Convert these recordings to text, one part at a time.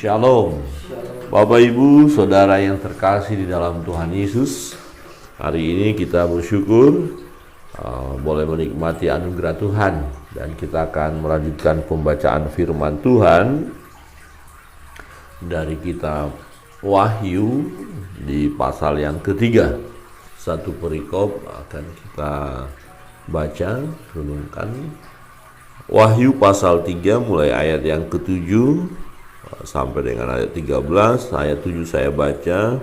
Shalom. Bapak Ibu, Saudara yang terkasih di dalam Tuhan Yesus, hari ini kita bersyukur boleh menikmati anugerah Tuhan, dan kita akan melanjutkan pembacaan firman Tuhan dari kitab Wahyu di pasal yang ketiga. Satu perikop akan kita baca, renungkan. Wahyu pasal 3 mulai ayat yang ke-7 sampai dengan ayat 13. Ayat 7 saya baca,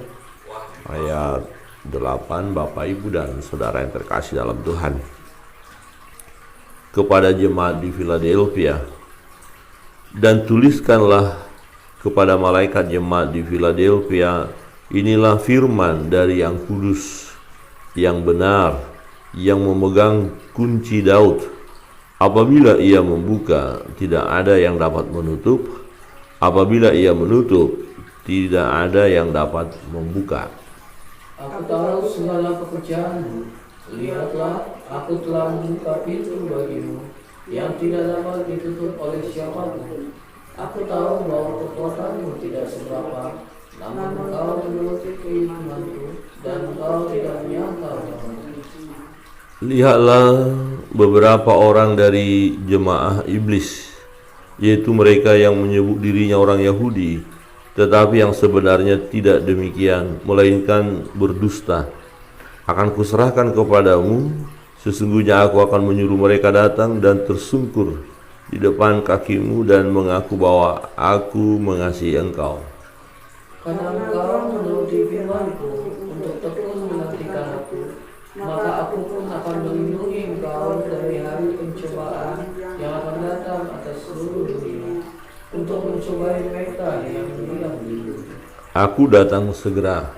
ayat 8 Bapak Ibu dan Saudara yang terkasih dalam Tuhan. Kepada jemaat di Philadelphia, dan tuliskanlah kepada malaikat jemaat di Philadelphia, inilah firman dari yang kudus, yang benar, yang memegang kunci Daud. Apabila ia membuka, tidak ada yang dapat menutup. Apabila ia menutup, tidak ada yang dapat membuka. Aku tahu segala pekerjaanmu. Lihatlah, aku telah membuka pintu bagimu, yang tidak dapat ditutup oleh siapapun. Aku tahu bahwa kekuatanmu tidak seberapa, namun engkau menuruti keimananku, dan engkau tidak menyangkal namaku. Lihatlah beberapa orang dari jemaah iblis, yaitu mereka yang menyebut dirinya orang Yahudi, tetapi yang sebenarnya tidak demikian, melainkan berdusta. Akan kuserahkan kepadamu, sesungguhnya aku akan menyuruh mereka datang dan tersungkur di depan kakimu dan mengaku bahwa aku mengasihi engkau. Karena engkau menuruti firmanku untuk tekun menantikan aku, maka aku pun akan melindungi engkau dari hari pencobaan yang akan datang atas seluruh dunia, untuk mencobai mereka yang diam-diam. Aku datang segera.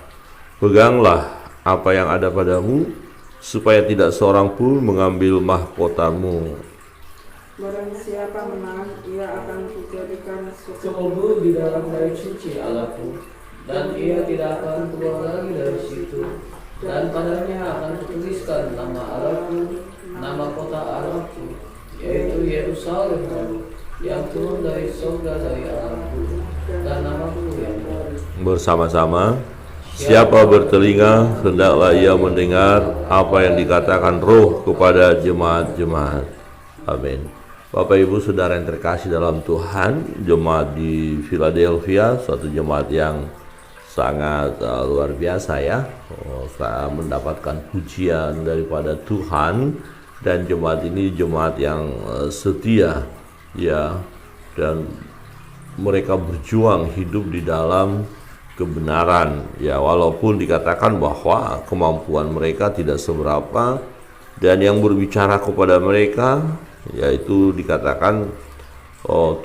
Peganglah apa yang ada padamu, supaya tidak seorang pun mengambil mahkotamu. Barang siapa menang, ia akan kujadikan Kekubur di dalam bait suci Allahku, dan ia tidak akan keluar lagi dari situ. Dan padanya akan kutuliskan nama Allahku, nama kota Allahku, yaitu Yerusalem baru, yang turun dari surga dari Allahku, dan namaku yang baru. Bersama-sama, siapa bertelinga, hendaklah ia mendengar apa yang dikatakan Roh kepada jemaat-jemaat. Amin. Bapak Ibu Saudara yang terkasih dalam Tuhan, jemaat di Philadelphia, suatu jemaat yang sangat luar biasa ya. Saya mendapatkan pujian daripada Tuhan, dan jemaat ini jemaat yang setia ya, dan mereka berjuang hidup di dalam kebenaran ya, walaupun dikatakan bahwa kemampuan mereka tidak seberapa, dan yang berbicara kepada mereka yaitu dikatakan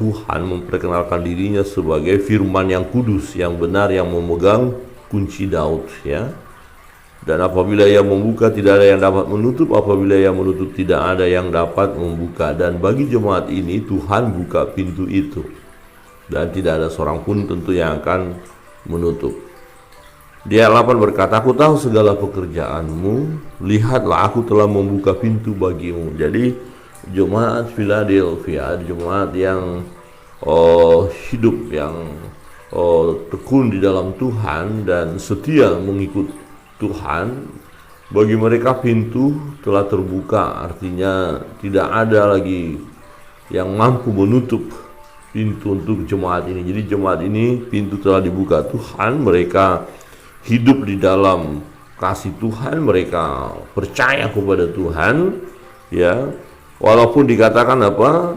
Tuhan memperkenalkan dirinya sebagai firman yang kudus, yang benar, yang memegang kunci Daud ya. Dan apabila ia membuka, tidak ada yang dapat menutup. Apabila ia menutup, tidak ada yang dapat membuka. Dan bagi jemaat ini Tuhan buka pintu itu, dan tidak ada seorang pun tentu yang akan menutup. Di ayat 8 berkata, aku tahu segala pekerjaanmu, lihatlah aku telah membuka pintu bagimu. Jadi jemaat Philadelphia, jemaat yang hidup, yang tekun di dalam Tuhan dan setia mengikut Tuhan, bagi mereka pintu telah terbuka. Artinya tidak ada lagi yang mampu menutup pintu untuk jemaat ini. Jadi jemaat ini pintu telah dibuka Tuhan, mereka hidup di dalam kasih Tuhan, mereka percaya kepada Tuhan ya. Walaupun dikatakan apa?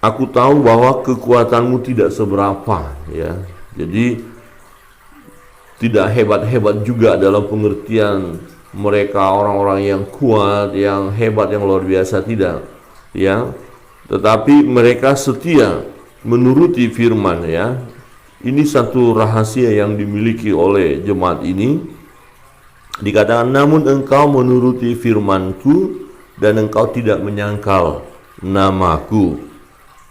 Aku tahu bahwa kekuatanmu tidak seberapa ya. Jadi tidak hebat-hebat juga dalam pengertian mereka orang-orang yang kuat, yang hebat, yang luar biasa, tidak ya. Tetapi mereka setia menuruti firman ya. Ini satu rahasia yang dimiliki oleh jemaat ini. Dikatakan, namun engkau menuruti firmanku, dan engkau tidak menyangkal namaku.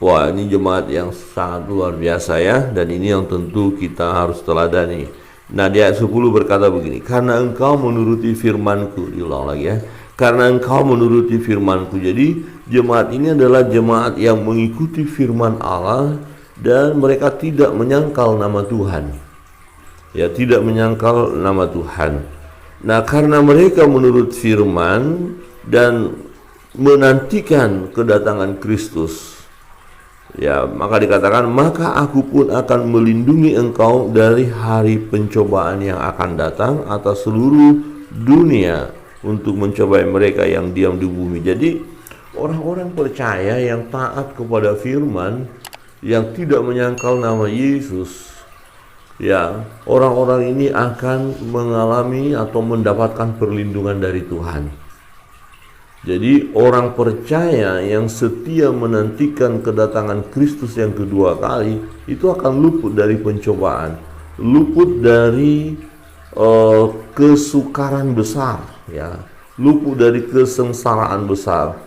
Wah, ini jemaat yang sangat luar biasa ya, dan ini yang tentu kita harus teladani. Nah, di ayat 10 berkata begini, karena engkau menuruti firmanku. Diulang lagi ya, karena engkau menuruti firmanku. Jadi jemaat ini adalah jemaat yang mengikuti firman Allah, dan mereka tidak menyangkal nama Tuhan. Ya, tidak menyangkal nama Tuhan. Nah, karena mereka menurut firman dan menantikan kedatangan Kristus, ya, maka dikatakan, maka aku pun akan melindungi engkau dari hari pencobaan yang akan datang atas seluruh dunia untuk mencobai mereka yang diam di bumi. Jadi orang-orang percaya yang taat kepada firman, yang tidak menyangkal nama Yesus, ya, orang-orang ini akan mengalami atau mendapatkan perlindungan dari Tuhan. Jadi orang percaya yang setia menantikan kedatangan Kristus yang kedua kali itu akan luput dari pencobaan, luput dari kesukaran besar, ya, luput dari kesengsaraan besar,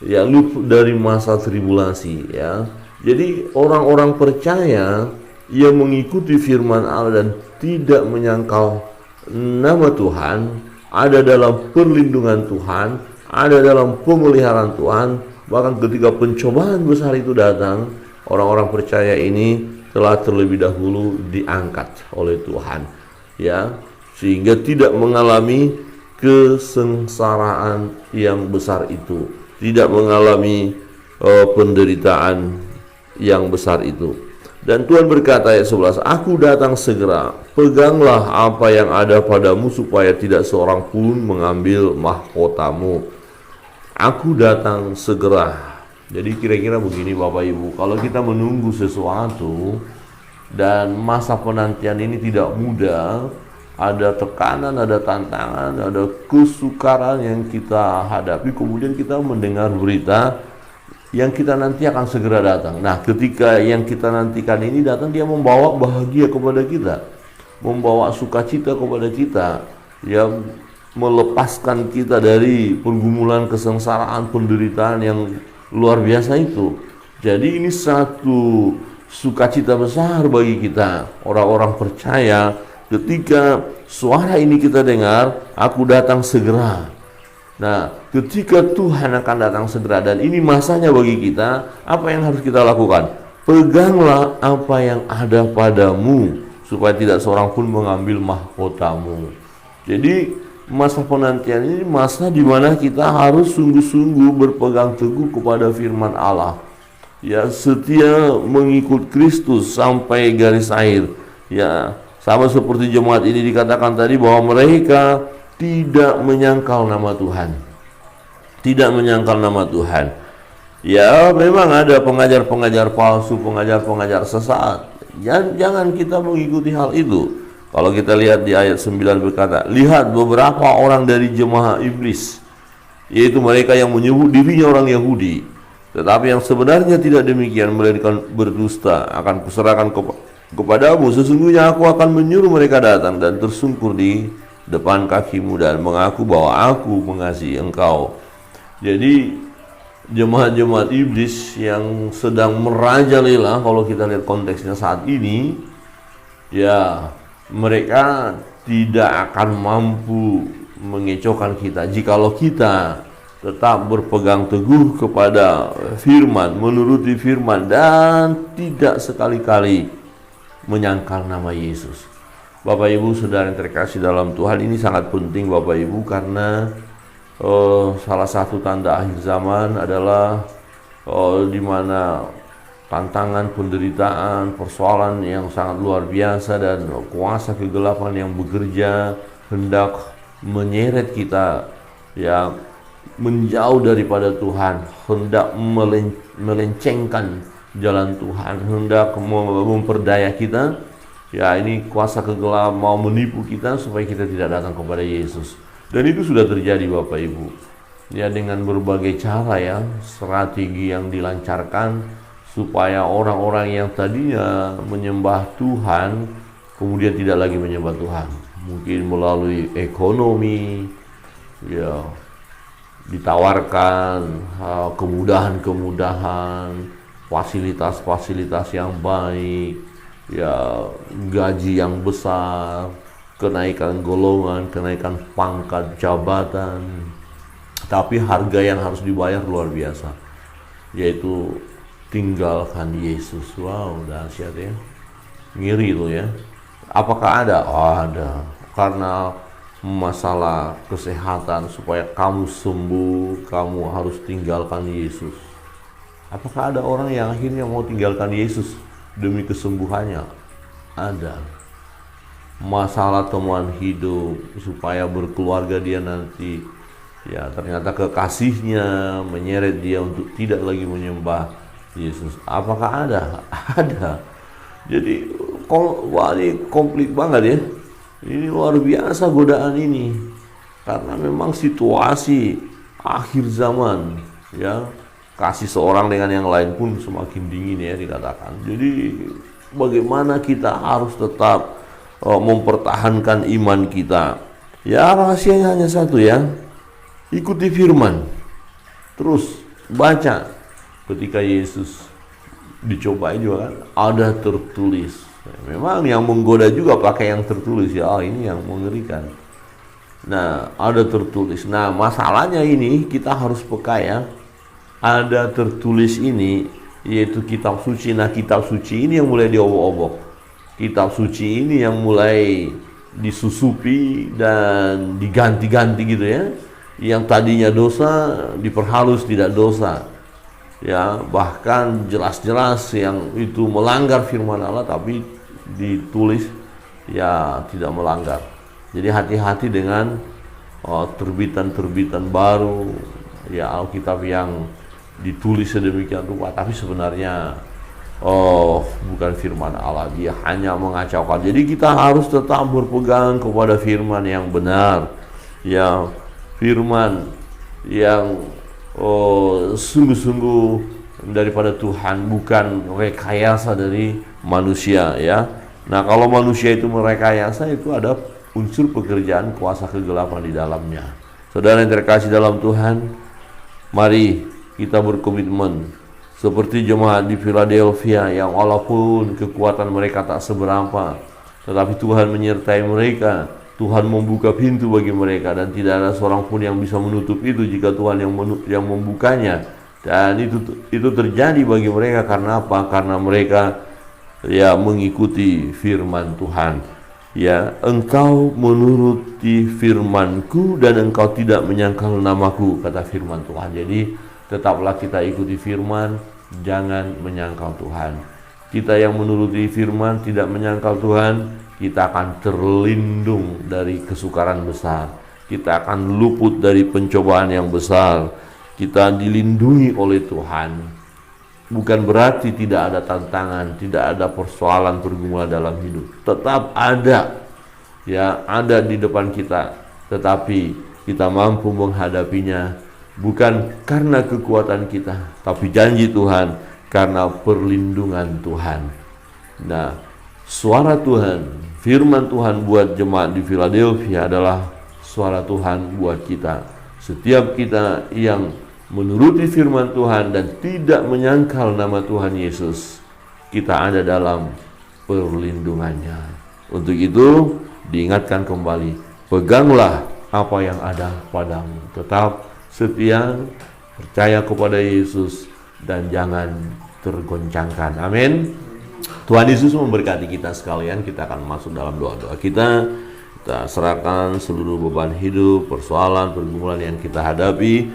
ya, luput dari masa tribulasi, ya. Jadi orang-orang percaya yang mengikuti firman Allah dan tidak menyangkal nama Tuhan ada dalam perlindungan Tuhan, ada dalam pemeliharaan Tuhan. Bahkan ketika pencobaan besar itu datang, orang-orang percaya ini telah terlebih dahulu diangkat oleh Tuhan, ya, sehingga tidak mengalami kesengsaraan yang besar itu, tidak mengalami penderitaan yang besar itu. Dan Tuhan berkata ayat 11, aku datang segera, peganglah apa yang ada padamu supaya tidak seorang pun mengambil mahkotamu. Aku datang segera. Jadi kira-kira begini Bapak Ibu, kalau kita menunggu sesuatu dan masa penantian ini tidak mudah, ada tekanan, ada tantangan, ada kesukaran yang kita hadapi, kemudian kita mendengar berita yang kita nanti akan segera datang. Nah, ketika yang kita nantikan ini datang, dia membawa bahagia kepada kita, membawa sukacita kepada kita, yang melepaskan kita dari pergumulan, kesengsaraan, penderitaan yang luar biasa itu. Jadi ini satu sukacita besar bagi kita, orang-orang percaya, ketika suara ini kita dengar, aku datang segera. Nah, ketika Tuhan akan datang segera dan ini masanya bagi kita, apa yang harus kita lakukan? Peganglah apa yang ada padamu supaya tidak seorang pun mengambil mahkotamu. Jadi masa penantian ini masa di mana kita harus sungguh-sungguh berpegang teguh kepada firman Allah, ya, setia mengikut Kristus sampai garis akhir, ya, sama seperti jemaat ini dikatakan tadi bahwa mereka tidak menyangkal nama Tuhan, tidak menyangkal nama Tuhan. Ya, memang ada pengajar-pengajar palsu, pengajar-pengajar sesat. Jangan kita mengikuti hal itu. Kalau kita lihat di ayat 9 berkata, lihat beberapa orang dari jemaah iblis, yaitu mereka yang menyebut dirinya orang Yahudi, tetapi yang sebenarnya tidak demikian, melainkan berdusta, akan kuserahkan kepadamu. Sesungguhnya aku akan menyuruh mereka datang dan tersungkur di depan kakimu dan mengaku bahwa aku mengasihi engkau. Jadi jemaat-jemaat iblis yang sedang merajalela, kalau kita lihat konteksnya saat ini, ya, mereka tidak akan mampu mengecohkan kita jikalau kita tetap berpegang teguh kepada firman, menuruti firman, dan tidak sekali-kali menyangkal nama Yesus. Bapak Ibu saudara yang terkasih dalam Tuhan, ini sangat penting Bapak Ibu, karena salah satu tanda akhir zaman adalah di mana tantangan, penderitaan, persoalan yang sangat luar biasa dan kuasa kegelapan yang bekerja hendak menyeret kita, ya, menjauh daripada Tuhan, hendak melencengkan jalan Tuhan, hendak memperdaya kita. Ya, ini kuasa kegelapan mau menipu kita supaya kita tidak datang kepada Yesus. Dan itu sudah terjadi Bapak Ibu. Ya, dengan berbagai cara, ya, strategi yang dilancarkan supaya orang-orang yang tadinya menyembah Tuhan kemudian tidak lagi menyembah Tuhan. Mungkin melalui ekonomi, ya, ditawarkan kemudahan-kemudahan, fasilitas-fasilitas yang baik, ya, gaji yang besar, kenaikan golongan, kenaikan pangkat jabatan, tapi harga yang harus dibayar luar biasa, yaitu tinggalkan Yesus. Wow, dahsyat ya. Ngiri tuh ya. Apakah ada? Oh, ada. Karena masalah kesehatan, supaya kamu sembuh, kamu harus tinggalkan Yesus. Apakah ada orang yang akhirnya mau tinggalkan Yesus demi kesembuhannya? Ada. Masalah teman hidup, supaya berkeluarga dia nanti, ya ternyata kekasihnya menyeret dia untuk tidak lagi menyembah Yesus. Apakah ada? Ada. Jadi wah, ini komplit banget ya. Ini luar biasa godaan ini. Karena memang situasi akhir zaman, ya, kasih seorang dengan yang lain pun semakin dingin ya dikatakan. Jadi bagaimana kita harus tetap mempertahankan iman kita. Ya, rahasianya hanya satu ya. Ikuti firman. Terus baca. Ketika Yesus dicobain juga kan ada tertulis. Memang yang menggoda juga pakai yang tertulis ya. Oh, ini yang mengerikan. Nah, ada tertulis. Nah, masalahnya ini kita harus peka ya. Ada tertulis ini, yaitu kitab suci. Nah, kitab suci ini yang mulai diobok-obok. Kitab suci ini yang mulai disusupi dan diganti-ganti gitu ya. Yang tadinya dosa diperhalus tidak dosa. Ya, bahkan jelas-jelas yang itu melanggar firman Allah tapi ditulis ya tidak melanggar. Jadi hati-hati dengan terbitan-terbitan baru ya Alkitab yang ditulis sedemikian rupa tapi sebenarnya bukan firman Allah, dia hanya mengacaukan. Jadi kita harus tetap berpegang kepada firman yang benar, ya, firman yang sungguh-sungguh daripada Tuhan, bukan rekayasa dari manusia ya. Nah, kalau manusia itu merekayasa, itu ada unsur pekerjaan kuasa kegelapan di dalamnya. Saudara yang terkasih dalam Tuhan, mari kita berkomitmen seperti jemaat di Philadelphia yang walaupun kekuatan mereka tak seberapa, tetapi Tuhan menyertai mereka. Tuhan membuka pintu bagi mereka dan tidak ada seorang pun yang bisa menutup itu jika Tuhan yang membukanya. Dan itu terjadi bagi mereka karena apa? Karena mereka ya mengikuti firman Tuhan. Ya, engkau menuruti firmanku dan engkau tidak menyangkal namaku, kata firman Tuhan. Jadi tetaplah kita ikuti firman, jangan menyangkal Tuhan. Kita yang menuruti firman tidak menyangkal Tuhan, kita akan terlindung dari kesukaran besar. Kita akan luput dari pencobaan yang besar. Kita dilindungi oleh Tuhan. Bukan berarti tidak ada tantangan, tidak ada persoalan pergumulan dalam hidup. Tetap ada. Ya, ada di depan kita. Tetapi kita mampu menghadapinya bukan karena kekuatan kita, tapi janji Tuhan karena perlindungan Tuhan. Nah, suara Tuhan, firman Tuhan buat jemaat di Philadelphia adalah suara Tuhan buat kita. Setiap kita yang menuruti firman Tuhan dan tidak menyangkal nama Tuhan Yesus, kita ada dalam perlindungannya. Untuk itu, diingatkan kembali, peganglah apa yang ada padamu. Tetap setia, percaya kepada Yesus, dan jangan tergoncangkan. Amin. Tuhan Yesus memberkati kita sekalian. Kita akan masuk dalam doa-doa kita. Kita serahkan seluruh beban hidup, persoalan, pergumulan yang kita hadapi.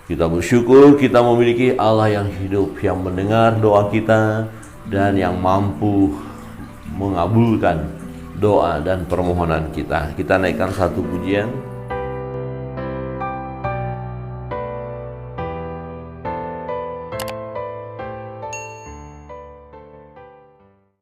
Kita bersyukur kita memiliki Allah yang hidup, yang mendengar doa kita dan yang mampu mengabulkan doa dan permohonan kita. Kita naikkan satu pujian.